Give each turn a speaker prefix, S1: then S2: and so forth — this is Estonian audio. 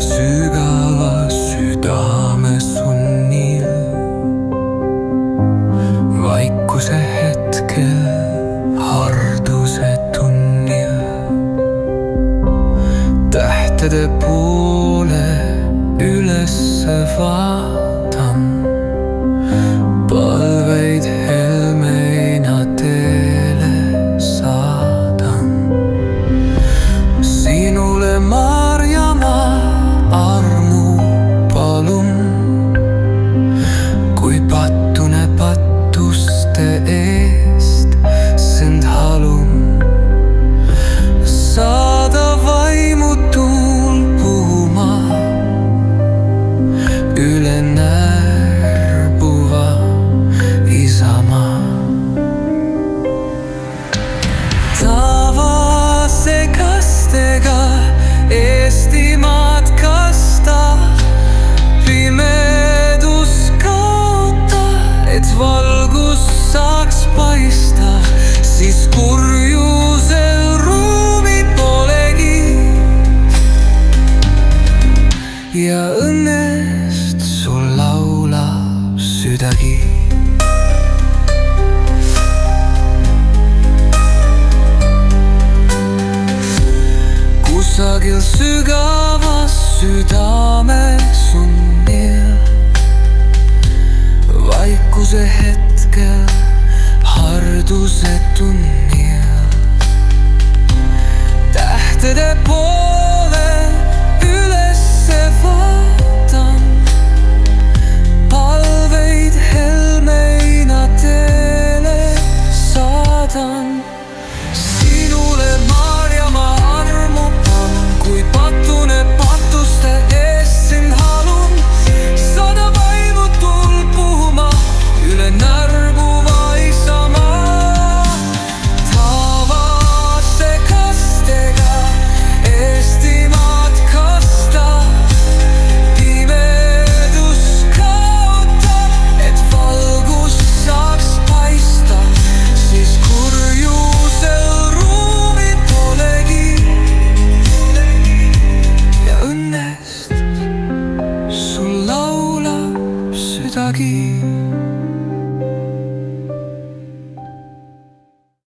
S1: sügava südame sunnil, vaikuse hetkel, harduse tunnil, tähtede poole ülesse vaatan, palveid helmeina teele saadan. Sinule Maarjamaa armu palun, kui pattune pattuste eest sind halun. Saada vaimutuul puhuma üle närbuva isamaa. Tavase kastega Eestimaad kasta, pimedus kaota, et valgus saaks paista, siis kurjusel ruumi polegi ja õnnest sul laulab südagi. Kusagil sügavas südame sunnil, vaikuse hetkel, harduse tunnil,